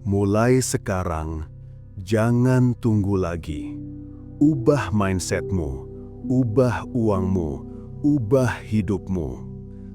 Mulai sekarang, jangan tunggu lagi. Ubah mindsetmu, ubah uangmu, ubah hidupmu.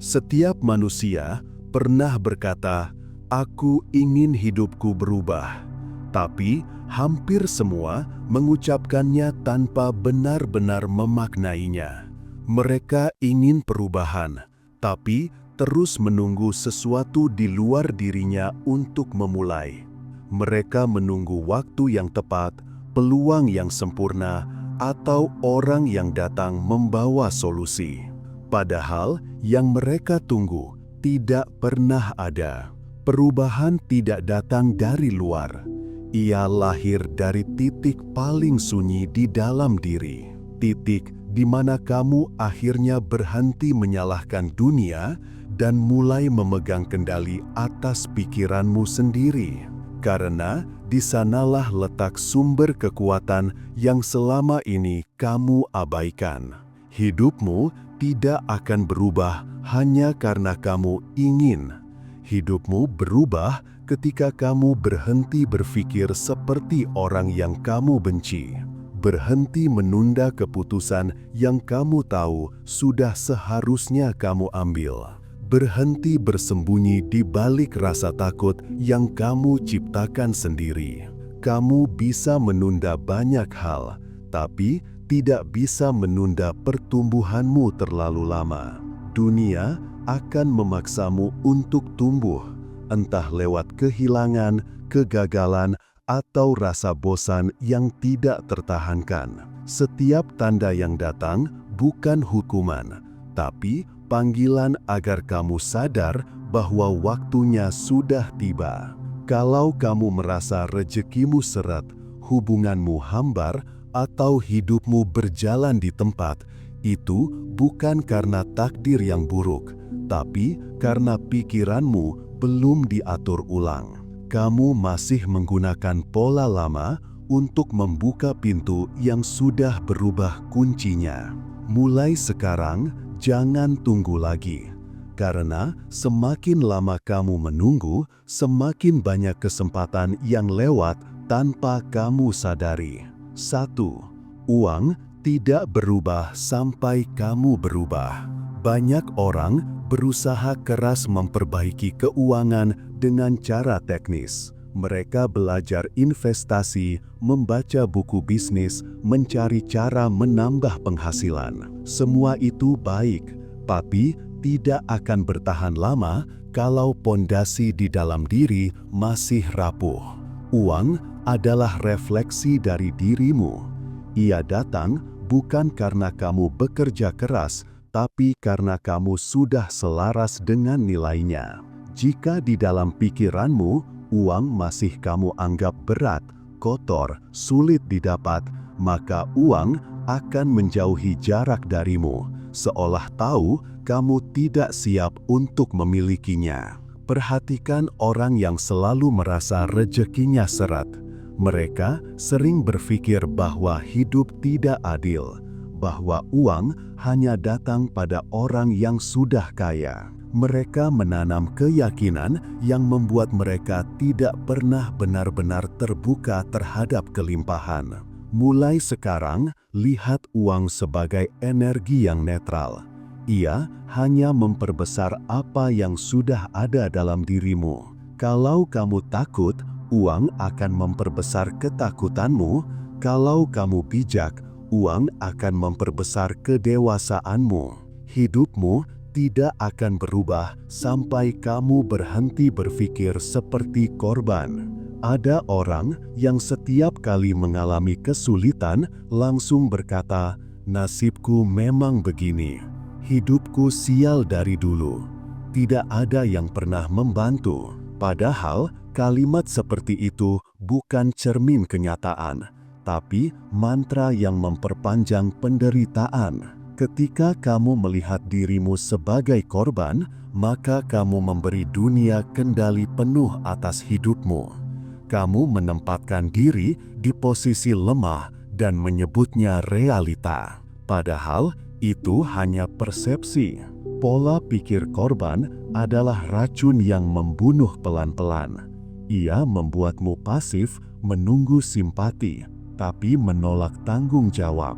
Setiap manusia pernah berkata, "Aku ingin hidupku berubah." Tapi hampir semua mengucapkannya tanpa benar-benar memaknainya. Mereka ingin perubahan, tapi terus menunggu sesuatu di luar dirinya untuk memulai. Mereka menunggu waktu yang tepat, peluang yang sempurna, atau orang yang datang membawa solusi. Padahal yang mereka tunggu tidak pernah ada. Perubahan tidak datang dari luar. Ia lahir dari titik paling sunyi di dalam diri. Titik di mana kamu akhirnya berhenti menyalahkan dunia dan mulai memegang kendali atas pikiranmu sendiri. Karena di sanalah letak sumber kekuatan yang selama ini kamu abaikan. Hidupmu tidak akan berubah hanya karena kamu ingin. Hidupmu berubah ketika kamu berhenti berpikir seperti orang yang kamu benci. Berhenti menunda keputusan yang kamu tahu sudah seharusnya kamu ambil. Berhenti bersembunyi di balik rasa takut yang kamu ciptakan sendiri. Kamu bisa menunda banyak hal, tapi tidak bisa menunda pertumbuhanmu terlalu lama. Dunia akan memaksamu untuk tumbuh, entah lewat kehilangan, kegagalan, atau rasa bosan yang tidak tertahankan. Setiap tanda yang datang bukan hukuman, tapi panggilan agar kamu sadar bahwa waktunya sudah tiba. Kalau kamu merasa rezekimu seret, hubunganmu hambar, atau hidupmu berjalan di tempat, itu bukan karena takdir yang buruk, tapi karena pikiranmu belum diatur ulang. Kamu masih menggunakan pola lama untuk membuka pintu yang sudah berubah kuncinya. Mulai sekarang, jangan tunggu lagi, karena semakin lama kamu menunggu, semakin banyak kesempatan yang lewat tanpa kamu sadari. 1. Uang tidak berubah sampai kamu berubah. Banyak orang berusaha keras memperbaiki keuangan dengan cara teknis. Mereka belajar investasi, membaca buku bisnis, mencari cara menambah penghasilan. Semua itu baik, tapi tidak akan bertahan lama kalau pondasi di dalam diri masih rapuh. Uang adalah refleksi dari dirimu. Ia datang bukan karena kamu bekerja keras, tapi karena kamu sudah selaras dengan nilainya. Jika di dalam pikiranmu uang masih kamu anggap berat, kotor, sulit didapat, maka uang akan menjauhi jarak darimu, seolah tahu kamu tidak siap untuk memilikinya. Perhatikan orang yang selalu merasa rezekinya seret. Mereka sering berpikir bahwa hidup tidak adil, bahwa uang hanya datang pada orang yang sudah kaya. Mereka menanam keyakinan yang membuat mereka tidak pernah benar-benar terbuka terhadap kelimpahan. Mulai sekarang, lihat uang sebagai energi yang netral. Ia hanya memperbesar apa yang sudah ada dalam dirimu. Kalau kamu takut, uang akan memperbesar ketakutanmu. Kalau kamu bijak, uang akan memperbesar kedewasaanmu. Hidupmu tidak akan berubah sampai kamu berhenti berpikir seperti korban. Ada orang yang setiap kali mengalami kesulitan langsung berkata, "Nasibku memang begini. Hidupku sial dari dulu. Tidak ada yang pernah membantu." Padahal kalimat seperti itu bukan cermin kenyataan, tapi mantra yang memperpanjang penderitaan. Ketika kamu melihat dirimu sebagai korban, maka kamu memberi dunia kendali penuh atas hidupmu. Kamu menempatkan diri di posisi lemah dan menyebutnya realita. Padahal itu hanya persepsi. Pola pikir korban adalah racun yang membunuh pelan-pelan. Ia membuatmu pasif, menunggu simpati, tapi menolak tanggung jawab.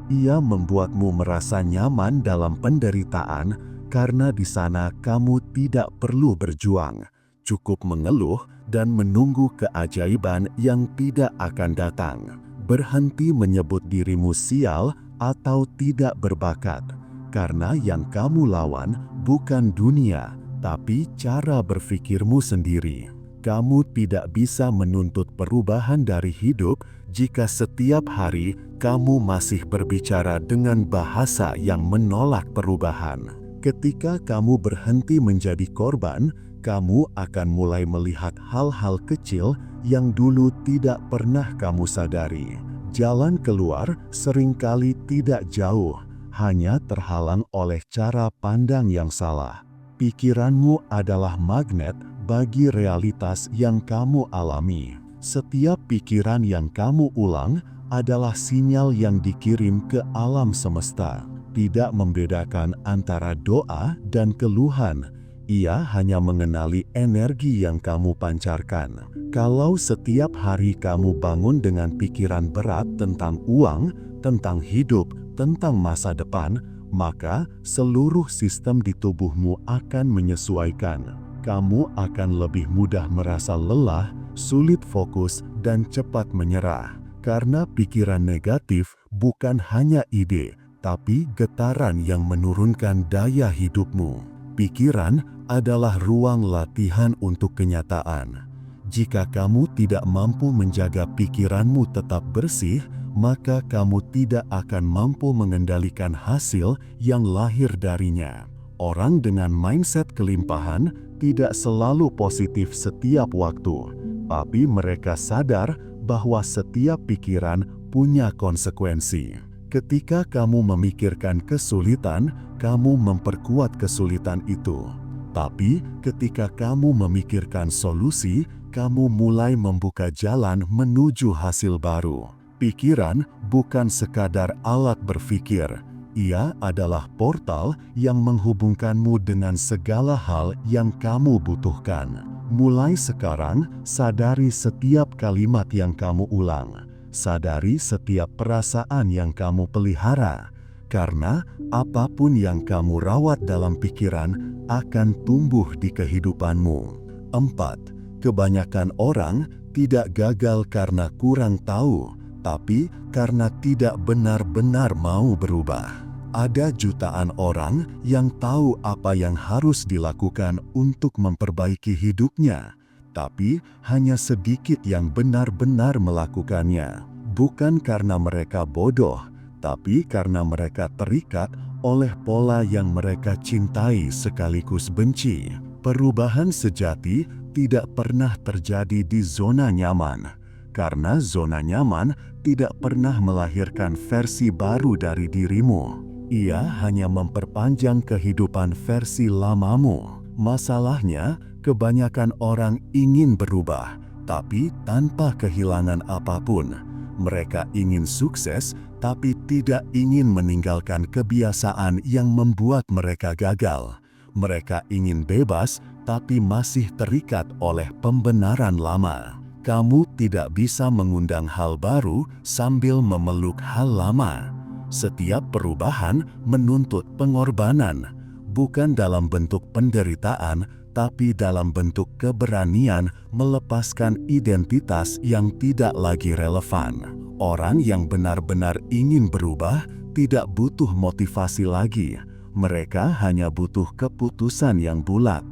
Ia membuatmu merasa nyaman dalam penderitaan karena di sana kamu tidak perlu berjuang, cukup mengeluh dan menunggu keajaiban yang tidak akan datang. Berhenti menyebut dirimu sial atau tidak berbakat, karena yang kamu lawan bukan dunia, tapi cara berpikirmu sendiri. Kamu tidak bisa menuntut perubahan dari hidup jika setiap hari kamu masih berbicara dengan bahasa yang menolak perubahan. Ketika kamu berhenti menjadi korban, kamu akan mulai melihat hal-hal kecil yang dulu tidak pernah kamu sadari. Jalan keluar seringkali tidak jauh, hanya terhalang oleh cara pandang yang salah. Pikiranmu adalah magnet bagi realitas yang kamu alami. Setiap pikiran yang kamu ulang adalah sinyal yang dikirim ke alam semesta. Tidak membedakan antara doa dan keluhan, ia hanya mengenali energi yang kamu pancarkan. Kalau setiap hari kamu bangun dengan pikiran berat tentang uang, tentang hidup, tentang masa depan, maka seluruh sistem di tubuhmu akan menyesuaikan. Kamu akan lebih mudah merasa lelah, sulit fokus, dan cepat menyerah. Karena pikiran negatif bukan hanya ide, tapi getaran yang menurunkan daya hidupmu. Pikiran adalah ruang latihan untuk kenyataan. Jika kamu tidak mampu menjaga pikiranmu tetap bersih, maka kamu tidak akan mampu mengendalikan hasil yang lahir darinya. Orang dengan mindset kelimpahan tidak selalu positif setiap waktu, tapi mereka sadar bahwa setiap pikiran punya konsekuensi. Ketika kamu memikirkan kesulitan, kamu memperkuat kesulitan itu. Tapi ketika kamu memikirkan solusi, kamu mulai membuka jalan menuju hasil baru. Pikiran bukan sekadar alat berpikir. Ia adalah portal yang menghubungkanmu dengan segala hal yang kamu butuhkan. Mulai sekarang, sadari setiap kalimat yang kamu ulang. Sadari setiap perasaan yang kamu pelihara. Karena apapun yang kamu rawat dalam pikiran akan tumbuh di kehidupanmu. 4. Kebanyakan orang tidak gagal karena kurang tahu, tapi karena tidak benar-benar mau berubah. Ada jutaan orang yang tahu apa yang harus dilakukan untuk memperbaiki hidupnya, tapi hanya sedikit yang benar-benar melakukannya. Bukan karena mereka bodoh, tapi karena mereka terikat oleh pola yang mereka cintai sekaligus benci. Perubahan sejati tidak pernah terjadi di zona nyaman, karena zona nyaman tidak pernah melahirkan versi baru dari dirimu. Ia hanya memperpanjang kehidupan versi lamamu. Masalahnya, kebanyakan orang ingin berubah, tapi tanpa kehilangan apapun. Mereka ingin sukses, tapi tidak ingin meninggalkan kebiasaan yang membuat mereka gagal. Mereka ingin bebas, tapi masih terikat oleh pembenaran lama. Kamu tidak bisa mengundang hal baru sambil memeluk hal lama. Setiap perubahan menuntut pengorbanan, bukan dalam bentuk penderitaan, tapi dalam bentuk keberanian melepaskan identitas yang tidak lagi relevan. Orang yang benar-benar ingin berubah tidak butuh motivasi lagi. Mereka hanya butuh keputusan yang bulat.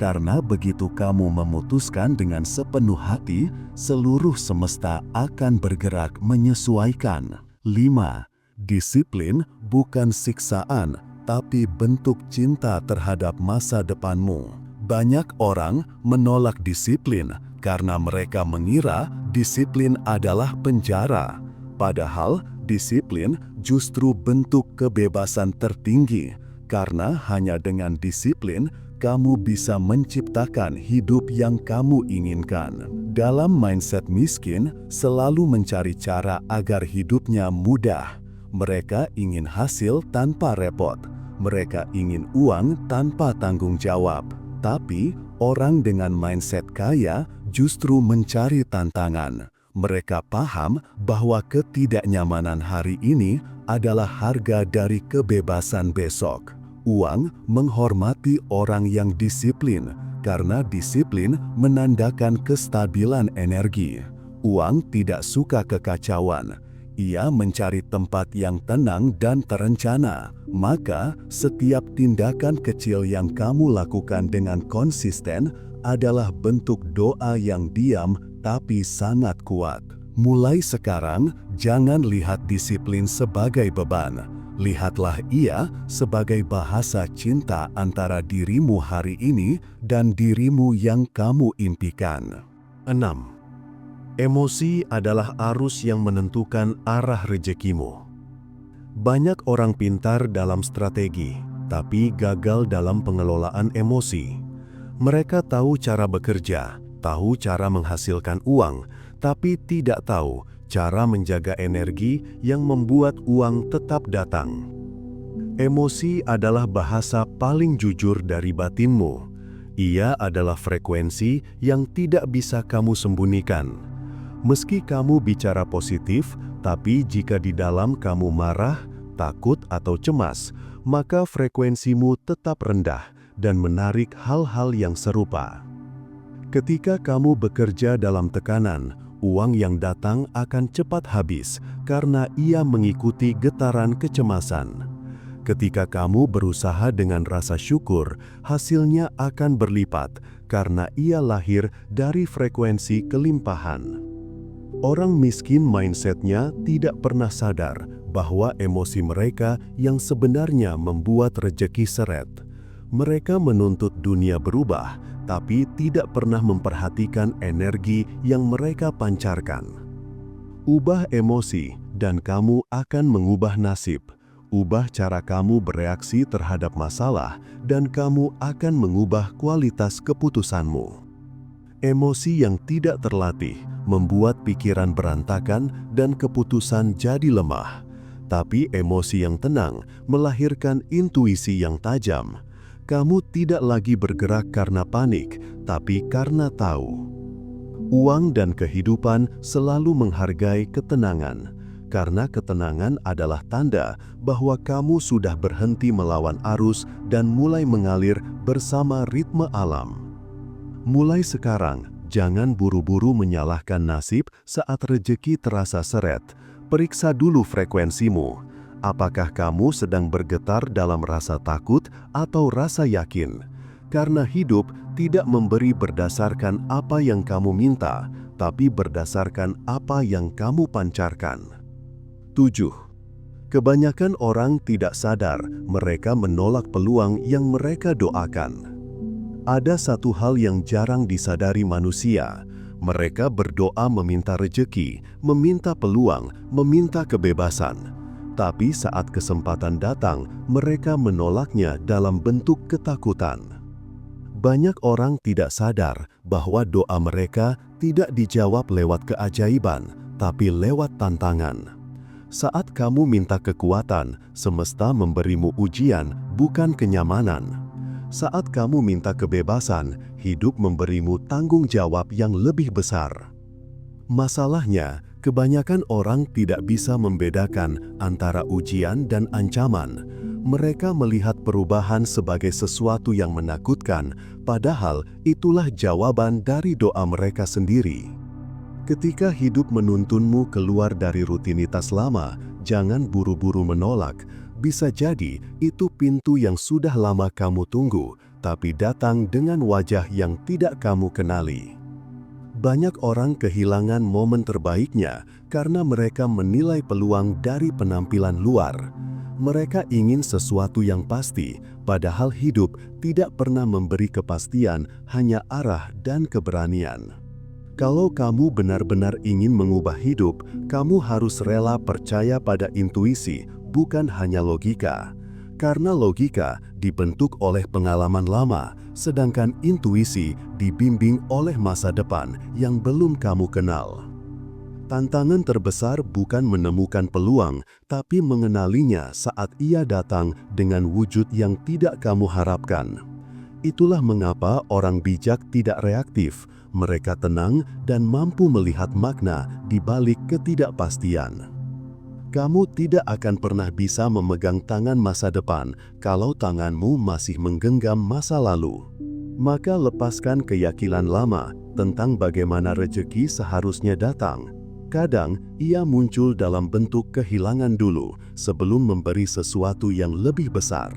Karena begitu kamu memutuskan dengan sepenuh hati, seluruh semesta akan bergerak menyesuaikan. 5. Disiplin bukan siksaan, tapi bentuk cinta terhadap masa depanmu. Banyak orang menolak disiplin karena mereka mengira disiplin adalah penjara. Padahal disiplin justru bentuk kebebasan tertinggi, karena hanya dengan disiplin kamu bisa menciptakan hidup yang kamu inginkan. Dalam mindset miskin, selalu mencari cara agar hidupnya mudah. Mereka ingin hasil tanpa repot. Mereka ingin uang tanpa tanggung jawab. Tapi, orang dengan mindset kaya justru mencari tantangan. Mereka paham bahwa ketidaknyamanan hari ini adalah harga dari kebebasan besok. Uang menghormati orang yang disiplin, karena disiplin menandakan kestabilan energi. Uang tidak suka kekacauan. Ia mencari tempat yang tenang dan terencana. Maka, setiap tindakan kecil yang kamu lakukan dengan konsisten adalah bentuk doa yang diam tapi sangat kuat. Mulai sekarang, jangan lihat disiplin sebagai beban. Lihatlah ia sebagai bahasa cinta antara dirimu hari ini dan dirimu yang kamu impikan. 6. Emosi adalah arus yang menentukan arah rezekimu. Banyak orang pintar dalam strategi, tapi gagal dalam pengelolaan emosi. Mereka tahu cara bekerja, tahu cara menghasilkan uang, tapi tidak tahu cara menjaga energi yang membuat uang tetap datang. Emosi adalah bahasa paling jujur dari batinmu. Ia adalah frekuensi yang tidak bisa kamu sembunyikan. Meski kamu bicara positif, tapi jika di dalam kamu marah, takut, atau cemas, maka frekuensimu tetap rendah dan menarik hal-hal yang serupa. Ketika kamu bekerja dalam tekanan, uang yang datang akan cepat habis karena ia mengikuti getaran kecemasan. Ketika kamu berusaha dengan rasa syukur, hasilnya akan berlipat karena ia lahir dari frekuensi kelimpahan. Orang miskin mindsetnya tidak pernah sadar bahwa emosi mereka yang sebenarnya membuat rejeki seret. Mereka menuntut dunia berubah, tapi tidak pernah memperhatikan energi yang mereka pancarkan. Ubah emosi, dan kamu akan mengubah nasib. Ubah cara kamu bereaksi terhadap masalah, dan kamu akan mengubah kualitas keputusanmu. Emosi yang tidak terlatih membuat pikiran berantakan dan keputusan jadi lemah. Tapi emosi yang tenang melahirkan intuisi yang tajam. Kamu tidak lagi bergerak karena panik, tapi karena tahu. Uang dan kehidupan selalu menghargai ketenangan, karena ketenangan adalah tanda bahwa kamu sudah berhenti melawan arus dan mulai mengalir bersama ritme alam. Mulai sekarang, jangan buru-buru menyalahkan nasib saat rejeki terasa seret. Periksa dulu frekuensimu. Apakah kamu sedang bergetar dalam rasa takut atau rasa yakin? Karena hidup tidak memberi berdasarkan apa yang kamu minta, tapi berdasarkan apa yang kamu pancarkan. 7. Kebanyakan orang tidak sadar mereka menolak peluang yang mereka doakan. Ada satu hal yang jarang disadari manusia. Mereka berdoa meminta rejeki, meminta peluang, meminta kebebasan. Tapi saat kesempatan datang, mereka menolaknya dalam bentuk ketakutan. Banyak orang tidak sadar bahwa doa mereka tidak dijawab lewat keajaiban, tapi lewat tantangan. Saat kamu minta kekuatan, semesta memberimu ujian, bukan kenyamanan. Saat kamu minta kebebasan, hidup memberimu tanggung jawab yang lebih besar. Masalahnya, kebanyakan orang tidak bisa membedakan antara ujian dan ancaman. Mereka melihat perubahan sebagai sesuatu yang menakutkan, padahal itulah jawaban dari doa mereka sendiri. Ketika hidup menuntunmu keluar dari rutinitas lama, jangan buru-buru menolak. Bisa jadi itu pintu yang sudah lama kamu tunggu, tapi datang dengan wajah yang tidak kamu kenali. Banyak orang kehilangan momen terbaiknya karena mereka menilai peluang dari penampilan luar. Mereka ingin sesuatu yang pasti, padahal hidup tidak pernah memberi kepastian, hanya arah dan keberanian. Kalau kamu benar-benar ingin mengubah hidup, kamu harus rela percaya pada intuisi, bukan hanya logika. Karena logika dibentuk oleh pengalaman lama, sedangkan intuisi dibimbing oleh masa depan yang belum kamu kenal. Tantangan terbesar bukan menemukan peluang, tapi mengenalinya saat ia datang dengan wujud yang tidak kamu harapkan. Itulah mengapa orang bijak tidak reaktif. mereka tenang dan mampu melihat makna di balik ketidakpastian. Kamu tidak akan pernah bisa memegang tangan masa depan kalau tanganmu masih menggenggam masa lalu. Maka lepaskan keyakinan lama tentang bagaimana rezeki seharusnya datang. Kadang ia muncul dalam bentuk kehilangan dulu sebelum memberi sesuatu yang lebih besar.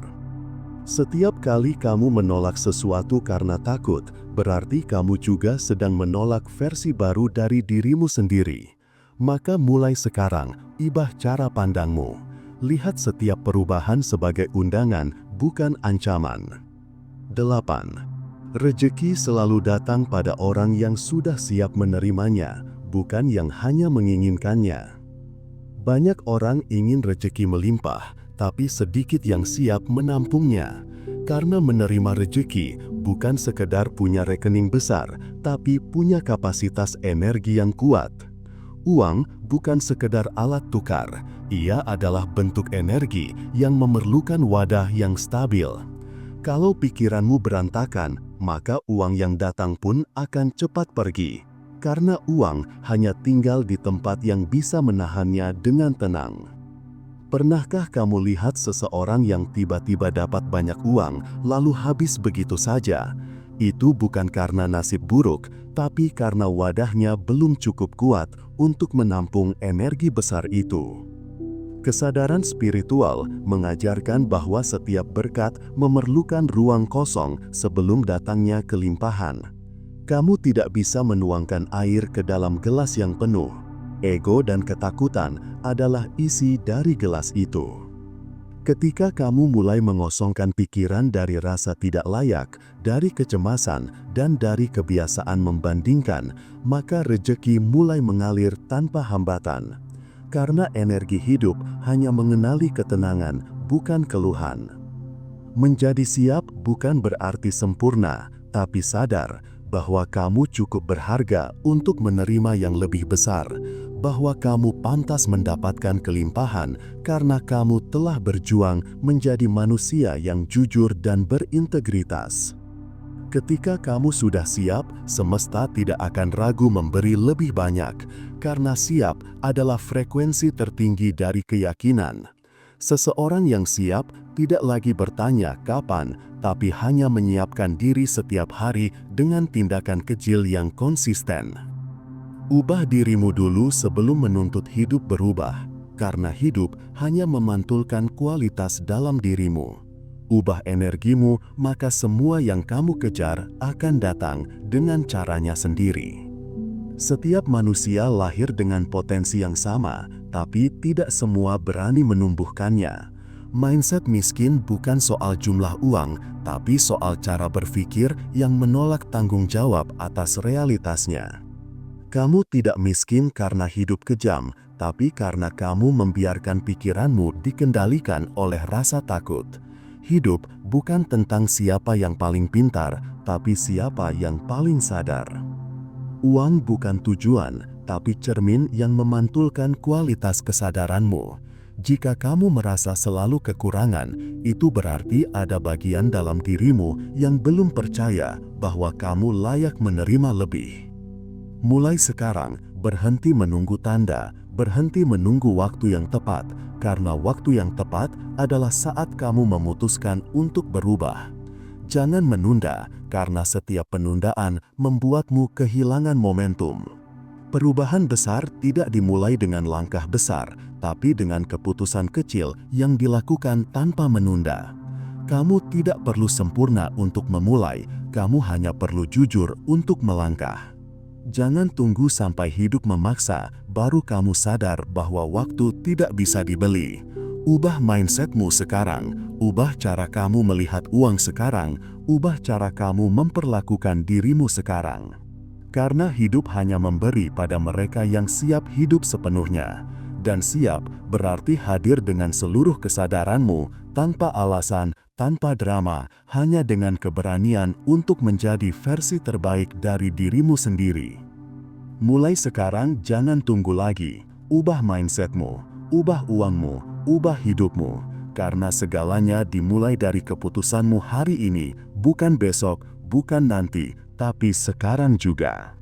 Setiap kali kamu menolak sesuatu karena takut, berarti kamu juga sedang menolak versi baru dari dirimu sendiri. Maka mulai sekarang, ubah cara pandangmu. Lihat setiap perubahan sebagai undangan, bukan ancaman. 8. Rezeki selalu datang pada orang yang sudah siap menerimanya, bukan yang hanya menginginkannya. Banyak orang ingin rezeki melimpah, tapi sedikit yang siap menampungnya. Karena menerima rezeki bukan sekedar punya rekening besar, tapi punya kapasitas energi yang kuat. Uang bukan sekedar alat tukar, ia adalah bentuk energi yang memerlukan wadah yang stabil. Kalau pikiranmu berantakan, maka uang yang datang pun akan cepat pergi. Karena uang hanya tinggal di tempat yang bisa menahannya dengan tenang. Pernahkah kamu lihat seseorang yang tiba-tiba dapat banyak uang, lalu habis begitu saja? Itu bukan karena nasib buruk, tapi karena wadahnya belum cukup kuat untuk menampung energi besar itu. Kesadaran spiritual mengajarkan bahwa setiap berkat memerlukan ruang kosong sebelum datangnya kelimpahan. Kamu tidak bisa menuangkan air ke dalam gelas yang penuh. Ego dan ketakutan adalah isi dari gelas itu. Ketika kamu mulai mengosongkan pikiran dari rasa tidak layak, dari kecemasan, dan dari kebiasaan membandingkan, maka rezeki mulai mengalir tanpa hambatan. Karena energi hidup hanya mengenali ketenangan, bukan keluhan. Menjadi siap bukan berarti sempurna, tapi sadar bahwa kamu cukup berharga untuk menerima yang lebih besar, bahwa kamu pantas mendapatkan kelimpahan karena kamu telah berjuang menjadi manusia yang jujur dan berintegritas. Ketika kamu sudah siap, semesta tidak akan ragu memberi lebih banyak, karena siap adalah frekuensi tertinggi dari keyakinan. Seseorang yang siap tidak lagi bertanya kapan, tapi hanya menyiapkan diri setiap hari dengan tindakan kecil yang konsisten. Ubah dirimu dulu sebelum menuntut hidup berubah, karena hidup hanya memantulkan kualitas dalam dirimu. Ubah energimu, maka semua yang kamu kejar akan datang dengan caranya sendiri. Setiap manusia lahir dengan potensi yang sama, tapi tidak semua berani menumbuhkannya. Mindset miskin bukan soal jumlah uang, tapi soal cara berpikir yang menolak tanggung jawab atas realitasnya. Kamu tidak miskin karena hidup kejam, tapi karena kamu membiarkan pikiranmu dikendalikan oleh rasa takut. Hidup bukan tentang siapa yang paling pintar, tapi siapa yang paling sadar. Uang bukan tujuan, tapi cermin yang memantulkan kualitas kesadaranmu. Jika kamu merasa selalu kekurangan, itu berarti ada bagian dalam dirimu yang belum percaya bahwa kamu layak menerima lebih. Mulai sekarang, berhenti menunggu tanda, berhenti menunggu waktu yang tepat, karena waktu yang tepat adalah saat kamu memutuskan untuk berubah. Jangan menunda, karena setiap penundaan membuatmu kehilangan momentum. Perubahan besar tidak dimulai dengan langkah besar, tapi dengan keputusan kecil yang dilakukan tanpa menunda. Kamu tidak perlu sempurna untuk memulai, kamu hanya perlu jujur untuk melangkah. Jangan tunggu sampai hidup memaksa, baru kamu sadar bahwa waktu tidak bisa dibeli. Ubah mindsetmu sekarang, ubah cara kamu melihat uang sekarang, ubah cara kamu memperlakukan dirimu sekarang. Karena hidup hanya memberi pada mereka yang siap hidup sepenuhnya. Dan siap berarti hadir dengan seluruh kesadaranmu, tanpa alasan, tanpa drama, hanya dengan keberanian untuk menjadi versi terbaik dari dirimu sendiri. Mulai sekarang jangan tunggu lagi, ubah mindsetmu, ubah uangmu, ubah hidupmu, karena segalanya dimulai dari keputusanmu hari ini, bukan besok, bukan nanti, tapi sekarang juga.